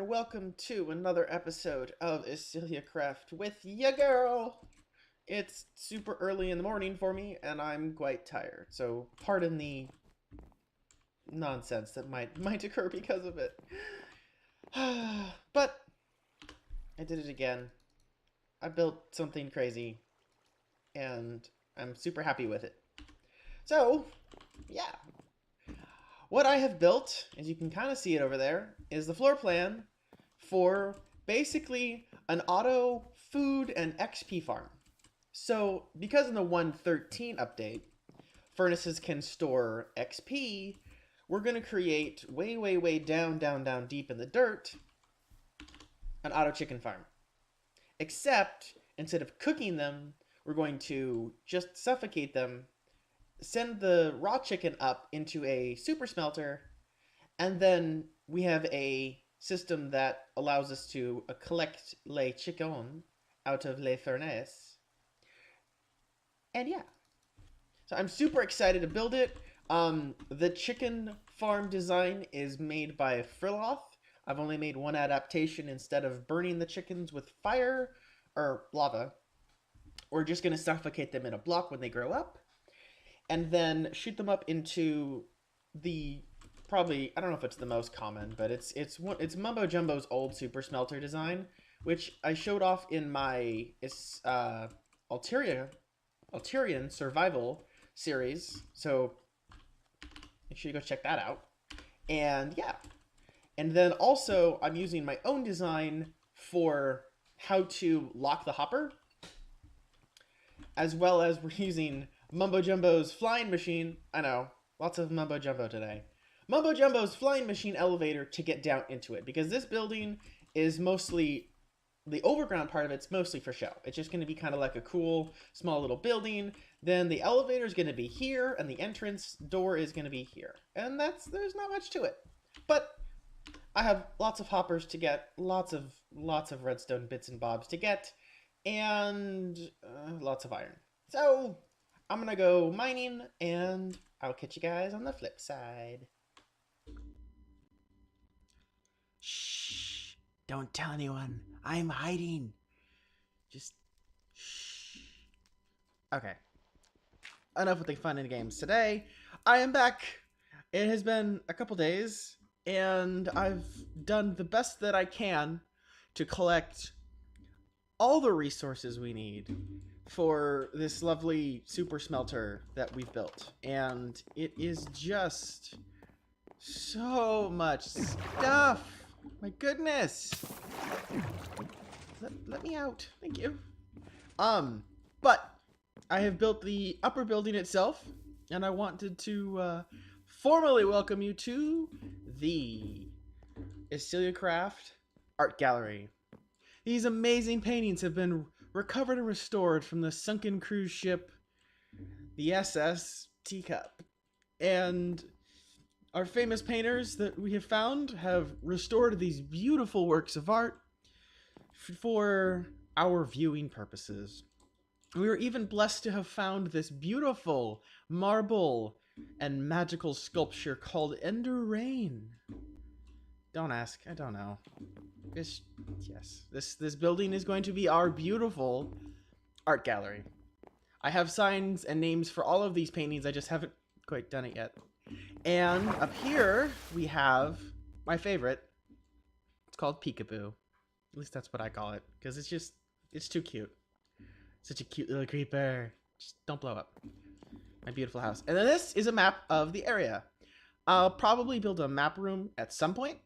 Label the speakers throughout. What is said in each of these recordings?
Speaker 1: welcome to another episode of Eciliacraft with ya girl. It's super early in the morning for me, and I'm quite tired, so pardon the nonsense that might occur because of it. But I did it again. I built something crazy, and I'm super happy with it. So, yeah. What I have built, as you can kind of see it over there, is the floor plan for basically an auto food and XP farm. So, because in the 1.13 update, furnaces can store XP, we're going to create way down deep in the dirt an auto chicken farm. Except, instead of cooking them, we're going to just suffocate them, send the raw chicken up into a super smelter, and then we have a system that allows us to collect les chicken out of les furnaces. And yeah, so I'm super excited to build it. The chicken farm design is made by Frilioth. I've only made one adaptation. Instead of burning the chickens with fire or lava, we're just going to suffocate them in a block when they grow up, and then shoot them up into the probably, I don't know if it's the most common, but it's Mumbo Jumbo's old super smelter design, which I showed off in my Alterian survival series. So make sure you go check that out. And yeah, and then also I'm using my own design for how to lock the hopper, as well as we're using Mumbo Jumbo's flying machine. I know, lots of Mumbo Jumbo today. Mumbo Jumbo's flying machine elevator to get down into it, because this building is mostly, the overground part of it's mostly for show. It's just going to be kind of like a cool small little building. Then the elevator is going to be here, and the entrance door is going to be here. And there's not much to it. But I have lots of hoppers to get, lots of redstone bits and bobs to get, and lots of iron. So I'm going to go mining, and I'll catch you guys on the flip side.
Speaker 2: Shh! Don't tell anyone. I'm hiding. Just shh.
Speaker 1: Okay. Enough with the fun in games. Today, I am back. It has been a couple days, and I've done the best that I can to collect all the resources we need for this lovely super smelter that we've built. And it is just so much stuff. My goodness. Let me out. Thank you. But I have built the upper building itself, and I wanted to formally welcome you to the Eciliacraft Art Gallery. These amazing paintings have been recovered and restored from the sunken cruise ship, the SS Teacup. And our famous painters that we have found have restored these beautiful works of art for our viewing purposes. We were even blessed to have found this beautiful marble and magical sculpture called Ender Rain. Don't ask, I don't know. Yes, this building is going to be our beautiful art gallery. I have signs and names for all of these paintings, I just haven't quite done it yet. And up here, we have my favorite. It's called Peekaboo. At least that's what I call it, because it's too cute. Such a cute little creeper. Just don't blow up. My beautiful house. And then this is a map of the area. I'll probably build a map room at some point.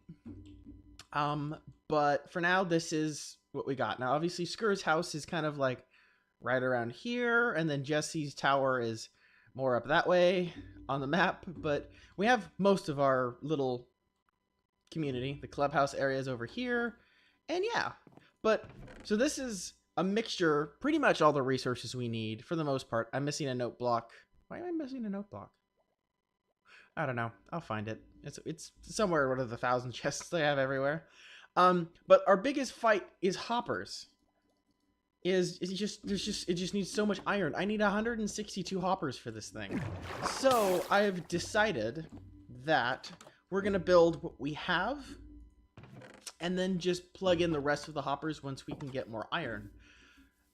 Speaker 1: But for now, this is what we got. Now, obviously, Skur's house is kind of like right around here, and then Jesse's tower is more up that way on the map, but we have most of our little community. The clubhouse area is over here, and yeah. But so this is a mixture, pretty much all the resources we need for the most part. I'm missing a note block. Why am I missing a note block? I don't know. I'll find it. It's somewhere one of the 1,000 chests they have everywhere. But our biggest fight is hoppers. It just needs so much iron. I need 162 hoppers for this thing. So I have decided that we're gonna build what we have, and then just plug in the rest of the hoppers once we can get more iron.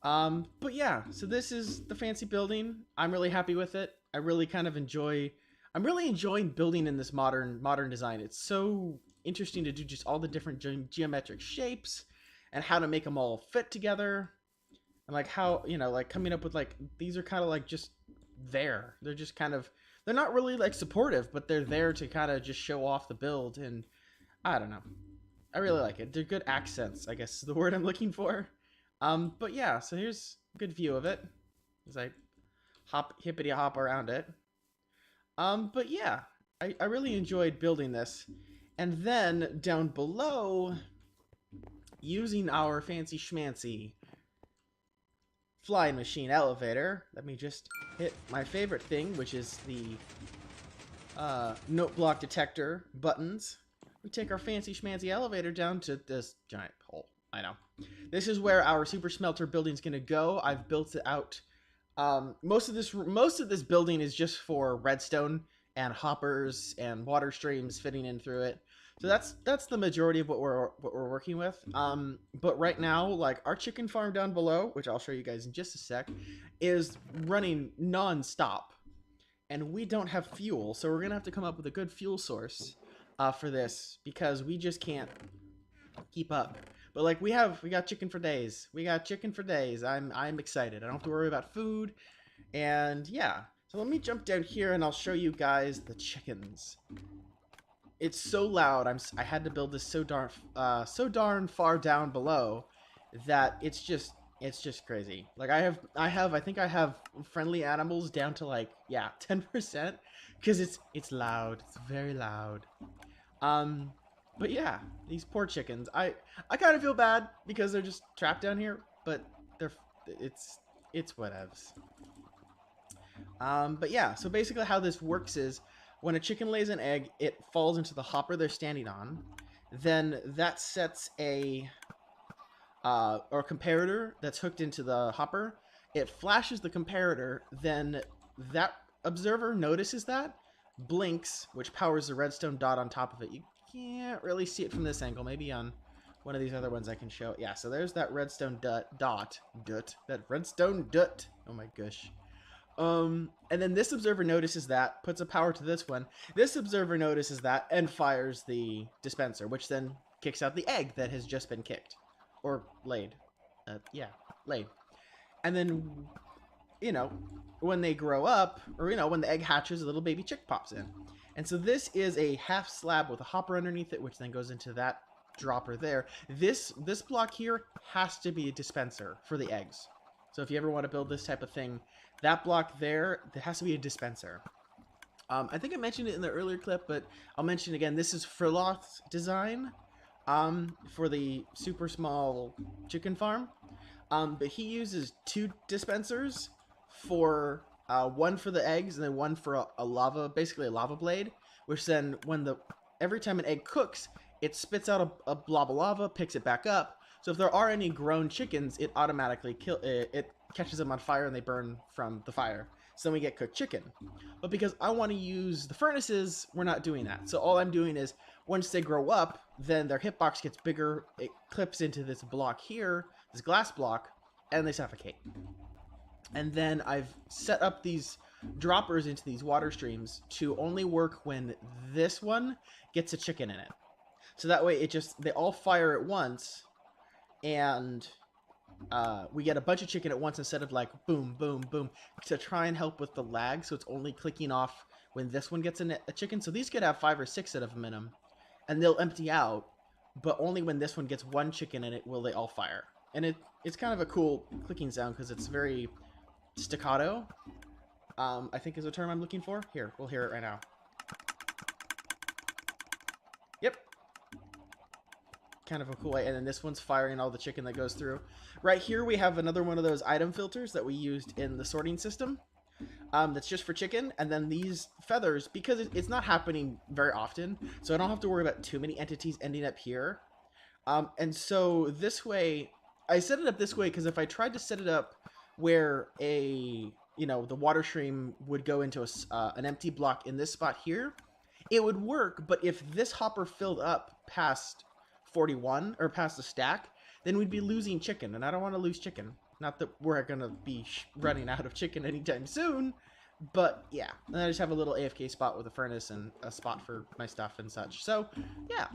Speaker 1: But yeah, so this is the fancy building. I'm really happy with it. I really kind of enjoy. I'm really enjoying building in this modern design. It's so interesting to do just all the different geometric shapes and how to make them all fit together, and like how like coming up with like these are kind of like just there. They're just kind of they're not really like supportive, but they're there to kind of just show off the build, and I don't know. I really like it. They're good accents, I guess is the word I'm looking for. But yeah, so here's a good view of it as I hippity hop around it. But yeah, I really enjoyed building this. And then down below, using our fancy schmancy flying machine elevator, let me just hit my favorite thing, which is the note block detector buttons. We take our fancy schmancy elevator down to this giant hole. I know. This is where our super smelter building is going to go. I've built it out. Most of this building is just for redstone and hoppers and water streams fitting in through it. So that's the majority of what we're working with. But right now, like our chicken farm down below, which I'll show you guys in just a sec, is running non-stop, and we don't have fuel, so we're gonna have to come up with a good fuel source for this because we just can't keep up. But like we got chicken for days. We got chicken for days. I'm excited. I don't have to worry about food. And yeah. So let me jump down here and I'll show you guys the chickens. It's so loud. I had to build this so darn far down below that it's just crazy. Like I think I have friendly animals down to like 10% because it's loud. It's very loud. But yeah, these poor chickens. I kind of feel bad because they're just trapped down here, but it's whatevs. But yeah, so basically how this works is when a chicken lays an egg, it falls into the hopper they're standing on. Then that sets a comparator that's hooked into the hopper. It flashes the comparator, then that observer notices that, blinks, which powers the redstone dot on top of it. You can't really see it from this angle. Maybe on one of these other ones I can show. Yeah, so there's that redstone that redstone dot. Oh my gosh. And then this observer notices that, puts a power to this one. This observer notices that and fires the dispenser, which then kicks out the egg that has just been kicked. Or laid. Laid. And then, when they grow up, or, when the egg hatches, a little baby chick pops in. And so this is a half slab with a hopper underneath it, which then goes into that dropper there. This block here has to be a dispenser for the eggs. So if you ever want to build this type of thing, that block there has to be a dispenser. I think I mentioned it in the earlier clip, but I'll mention it again. This is Frilioth's design for the super small chicken farm. But he uses 2 dispensers for one for the eggs and then one for basically a lava blade, which then every time an egg cooks, it spits out a blob of lava, picks it back up. So if there are any grown chickens, it automatically it catches them on fire and they burn from the fire. So then we get cooked chicken. But because I want to use the furnaces, we're not doing that. So all I'm doing is once they grow up, then their hitbox gets bigger. It clips into this block here, this glass block, and they suffocate. And then I've set up these droppers into these water streams to only work when this one gets a chicken in it. So that way they all fire at once, and we get a bunch of chicken at once instead of like boom, boom, boom, to try and help with the lag. So it's only clicking off when this one gets a chicken. So these could have 5 or 6 of them in them, and they'll empty out, but only when this one gets 1 chicken in it will they all fire. And it's kind of a cool clicking sound because it's very staccato, I think is the term I'm looking for. Here, we'll hear it right now. Yep. Kind of a cool way. And then this one's firing all the chicken that goes through. Right here we have another one of those item filters that we used in the sorting system. That's just for chicken. And then these feathers, because it's not happening very often, so I don't have to worry about too many entities ending up here. And so this way, I set it up this way because if I tried to set it up where the water stream would go into an empty block in this spot here, it would work. But if this hopper filled up past 41 or past the stack, then we'd be losing chicken, and I don't want to lose chicken. Not that we're going to be running out of chicken anytime soon, but yeah. And I just have a little AFK spot with a furnace and a spot for my stuff and such. So, yeah.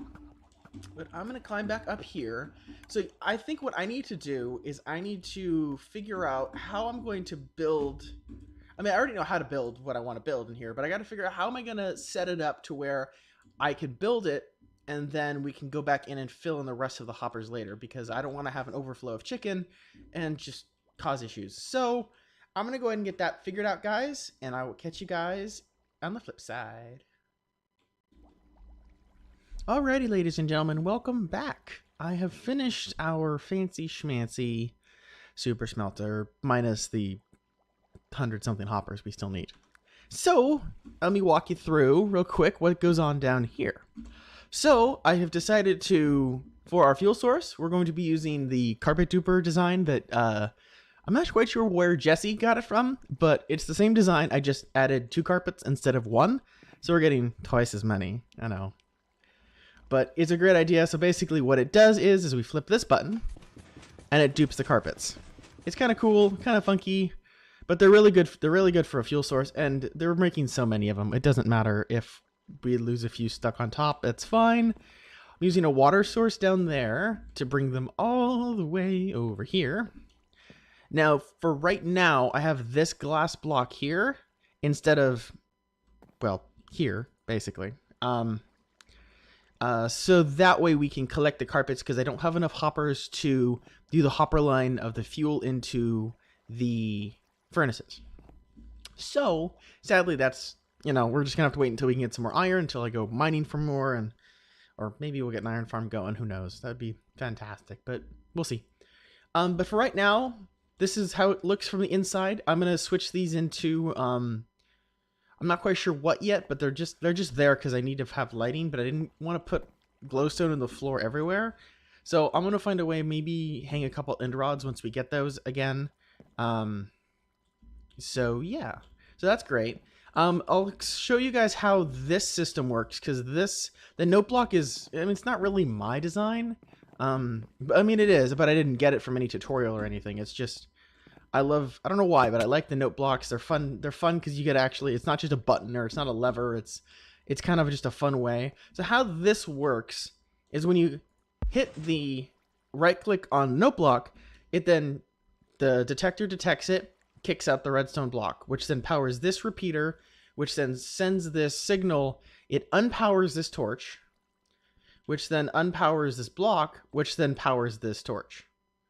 Speaker 1: But I'm going to climb back up here. So I think what I need to do is I need to figure out how I'm going to build. I mean, I already know how to build what I want to build in here, but I got to figure out how am I going to set it up to where I could build it, and then we can go back in and fill in the rest of the hoppers later, because I don't want to have an overflow of chicken and just cause issues. So I'm going to go ahead and get that figured out, guys, and I will catch you guys on the flip side. Alrighty, ladies and gentlemen, welcome back. I have finished our fancy schmancy super smelter, minus the 100-something hoppers we still need. So, let me walk you through real quick what goes on down here. So, I have decided to, for our fuel source, we're going to be using the carpet duper design that, I'm not quite sure where Jesse got it from, but it's the same design. I just added 2 carpets instead of 1, so we're getting twice as many. I know. But it's a great idea. So basically what it does is we flip this button and it dupes the carpets. It's kind of cool, kind of funky, but they're really good. They're really good for a fuel source, and they're making so many of them. It doesn't matter if we lose a few stuck on top. It's fine. I'm using a water source down there to bring them all the way over here. Now, for right now, I have this glass block here instead of, well, here, basically. So that way we can collect the carpets, because I don't have enough hoppers to do the hopper line of the fuel into the furnaces. So, sadly, that's, we're just going to have to wait until we can get some more iron, until I go mining for more, or maybe we'll get an iron farm going, who knows. That would be fantastic, but we'll see. But for right now, this is how it looks from the inside. I'm going to switch these into, I'm not quite sure what yet, but they're just there because I need to have lighting, but I didn't want to put glowstone in the floor everywhere. So I'm going to find a way, maybe hang a couple end rods once we get those again. So yeah, so that's great. I'll show you guys how this system works, because the note block is, I mean, it's not really my design. I mean, it is, but I didn't get it from any tutorial or anything. It's just, I don't know why, but I like the note blocks. They're fun. They're fun because you get it's not just a button, or it's not a lever. It's kind of just a fun way. So how this works is when you hit the right click on note block, the detector detects it, kicks out the redstone block, which then powers this repeater, which then sends this signal. It unpowers this torch, which then unpowers this block, which then powers this torch.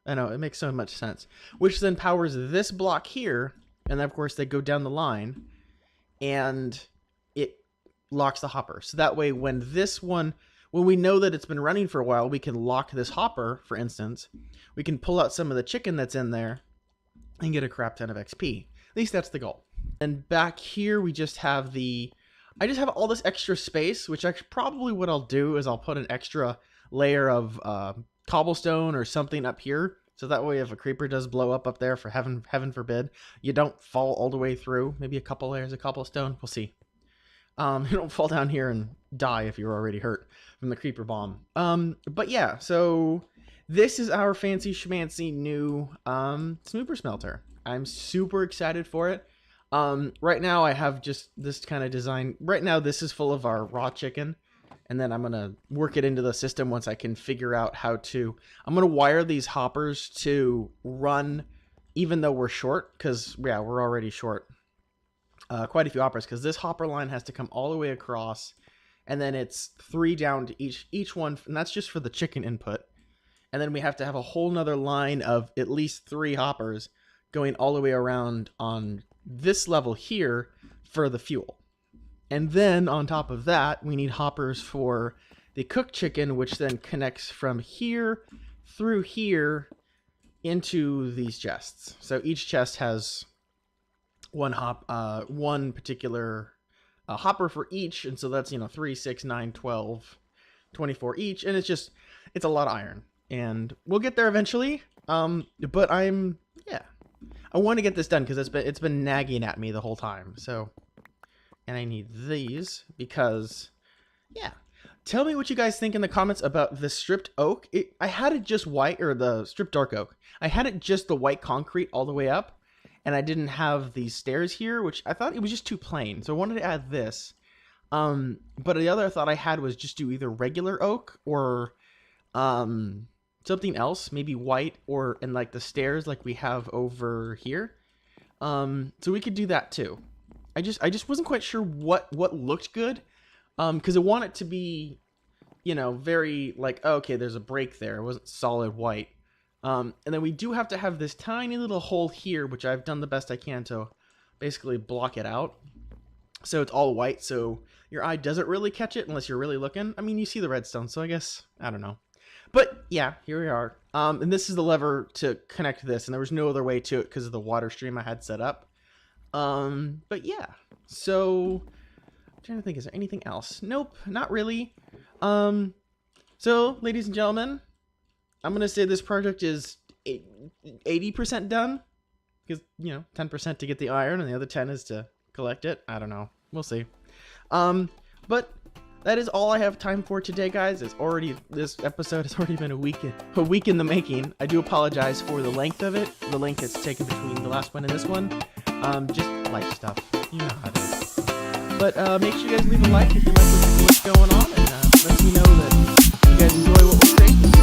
Speaker 1: I know, it makes so much sense. Which then powers this block here, and then of course they go down the line, and it locks the hopper. So that way when we know that it's been running for a while, we can lock this hopper, for instance. We can pull out some of the chicken that's in there and get a crap ton of XP. At least that's the goal. And back here we just have I just have all this extra space, which probably what I'll do is I'll put an extra layer of cobblestone or something up here, so that way if a creeper does blow up there, for heaven forbid, you don't fall all the way through. Maybe a couple layers of cobblestone, we'll see. You don't fall down here and die if you're already hurt from the creeper bomb. But yeah, so this is our fancy schmancy new snooper smelter. I'm super excited for it. Right now I have just this kind of design. Right now this is full of our raw chicken, and then I'm going to work it into the system once I can figure out how to. I'm going to wire these hoppers to run even though we're short, because, yeah, we're already short quite a few hoppers, because this hopper line has to come all the way across, and then it's 3 down to each one, and that's just for the chicken input. And then we have to have a whole nother line of at least 3 hoppers going all the way around on this level here for the fuel. And then on top of that, we need hoppers for the cooked chicken, which then connects from here through here into these chests. So each chest has one particular hopper for each, and so that's 3, 6, 9, 12, 24 each, and it's a lot of iron, and we'll get there eventually. But I want to get this done because it's been nagging at me the whole time. So, and I need these because, yeah. Tell me what you guys think in the comments about the stripped oak. I had it just white, or the stripped dark oak. I had it just the white concrete all the way up, and I didn't have these stairs here, which I thought it was just too plain. So I wanted to add this. But the other thought I had was just do either regular oak or something else, maybe white, or in like the stairs like we have over here. So we could do that too. I just wasn't quite sure what looked good. Because I want it to be, you know, very like, oh, okay, there's a break there. It wasn't solid white. And then we do have to have this tiny little hole here, which I've done the best I can to basically block it out. So it's all white, so your eye doesn't really catch it unless you're really looking. I mean, you see the redstone, so I guess, I don't know. But yeah, here we are. And this is the lever to connect this, and there was no other way to it because of the water stream I had set up. But yeah, so... trying to think, is there anything else? Nope, not really. So ladies and gentlemen, I'm gonna say this project is 80% done, because, you know, 10% to get the iron and the other 10 is to collect it. I don't know, we'll see. But that is all I have time for today, guys. This episode has already been a week in the making. I do apologize for the length of it, the length it's taken between the last one and this one. Just life stuff, you know how it is. But make sure you guys leave a like if you like what's going on, and let me know that you guys enjoy what we're creating.